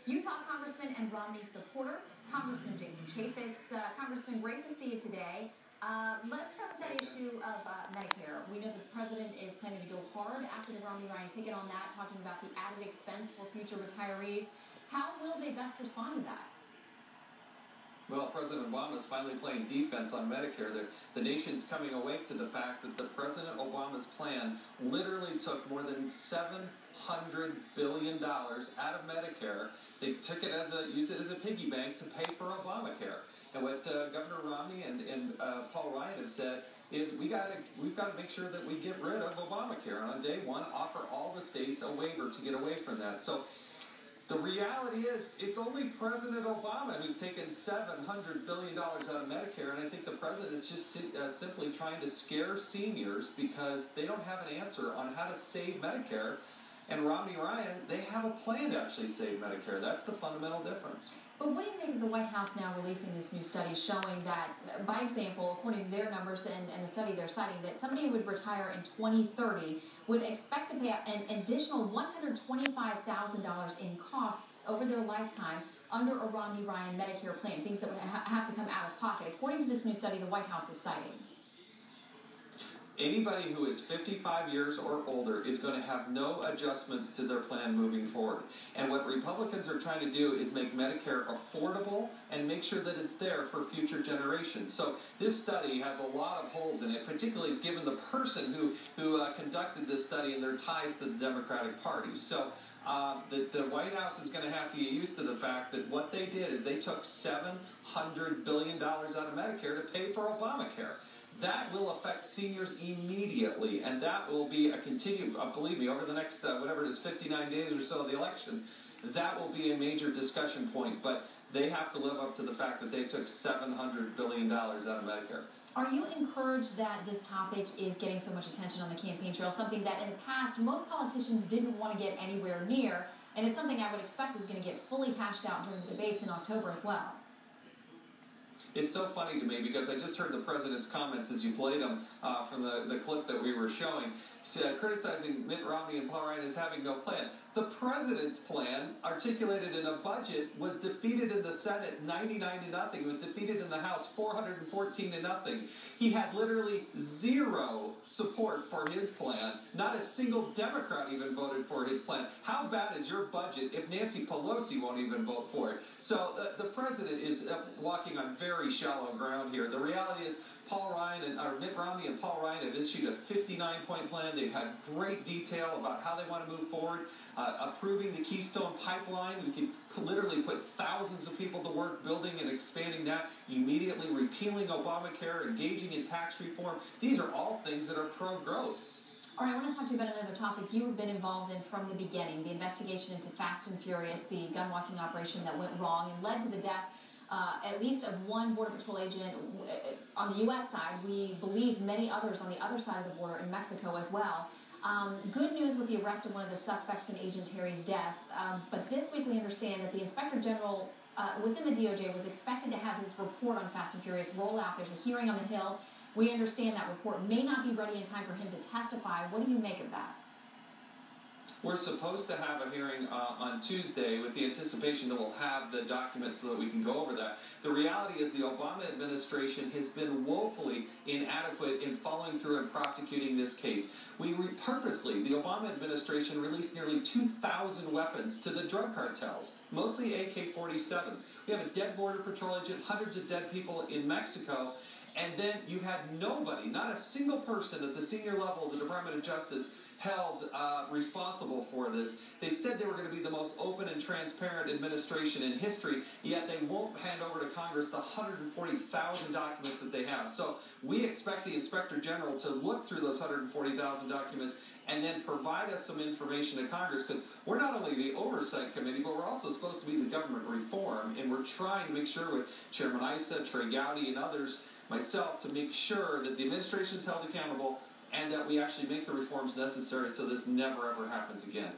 Utah Congressman and Romney supporter, Congressman Jason Chaffetz. Congressman, great to see you today. Let's start with that issue of Medicare. We know the president is planning to go hard after the Romney-Ryan ticket on that, talking about the added expense for future retirees. How will they best respond to that? Well, President Obama is finally playing defense on Medicare. The nation's coming awake to the fact that the President Obama's plan literally took more than $700 billion out of Medicare. They took it used it as a piggy bank to pay for Obamacare. And what Governor Romney and Paul Ryan have said is we've got to make sure that we get rid of Obamacare. And on day one, offer all the states a waiver to get away from that. So the reality is, it's only President Obama who's taken $700 billion out of Medicare, and I think the president is just simply trying to scare seniors because they don't have an answer on how to save Medicare. And Romney Ryan, they have a plan to actually save Medicare. That's the fundamental difference. But what do you think of the White House now releasing this new study showing that, by example, according to their numbers and the study they're citing, that somebody who would retire in 2030 would expect to pay an additional $125,000 in costs over their lifetime under a Romney-Ryan Medicare plan, things that would have to come out of pocket, according to this new study the White House is citing? Anybody who is 55 years or older is going to have no adjustments to their plan moving forward. And what Republicans are trying to do is make Medicare affordable and make sure that it's there for future generations. So this study has a lot of holes in it, particularly given the person who conducted this study and their ties to the Democratic Party. So the White House is going to have to get used to the fact that what they did is they took $700 billion out of Medicare to pay for Obamacare. That will affect seniors immediately, and that will be a continued, believe me, over the next, whatever it is, 59 days or so of the election, that will be a major discussion point. But they have to live up to the fact that they took $700 billion out of Medicare. Are you encouraged that this topic is getting so much attention on the campaign trail, something that in the past most politicians didn't want to get anywhere near, and it's something I would expect is going to get fully hashed out during the debates in October as well? It's so funny to me because I just heard the president's comments as you played them from the clip that we were showing, criticizing Mitt Romney and Paul Ryan as having no plan. The president's plan, articulated in a budget, was defeated in the Senate 99-0. It was defeated in the House 414-0. He had literally zero support for his plan. Not a single Democrat even voted for his plan. How bad is your budget if Nancy Pelosi won't even vote for it? So the president is walking on very shallow ground here. The reality is Mitt Romney and Paul Ryan have issued a 59-point plan. They've had great detail about how they want to move forward, approving the Keystone Pipeline. We could literally put thousands of people to work building and expanding that, immediately repealing Obamacare, engaging in tax reform. These are all things that are pro-growth. All right, I want to talk to you about another topic you've been involved in from the beginning, the investigation into Fast and Furious, the gun-walking operation that went wrong and led to the death at least of one Border Patrol agent on the U.S. side. We believe many others on the other side of the border in Mexico as well. Good news with the arrest of one of the suspects in Agent Terry's death. But this week we understand that the Inspector General within the DOJ was expected to have his report on Fast and Furious roll out. There's a hearing on the Hill. We understand that report may not be ready in time for him to testify. What do you make of that? We're supposed to have a hearing on Tuesday with the anticipation that we'll have the documents so that we can go over that. The reality is the Obama administration has been woefully inadequate in following through and prosecuting this case. The Obama administration released nearly 2,000 weapons to the drug cartels, mostly AK-47s. We have a dead Border Patrol agent, hundreds of dead people in Mexico, and then you had nobody, not a single person at the senior level of the Department of Justice held responsible for this. They said they were going to be the most open and transparent administration in history, yet they won't hand over to Congress the 140,000 documents that they have. So we expect the Inspector General to look through those 140,000 documents and then provide us some information to Congress, because we're not only the Oversight Committee, but we're also supposed to be the government reform, and we're trying to make sure with Chairman Issa, Trey Gowdy, and others, myself, to make sure that the administration is held accountable and that we actually make the reforms necessary so this never ever happens again.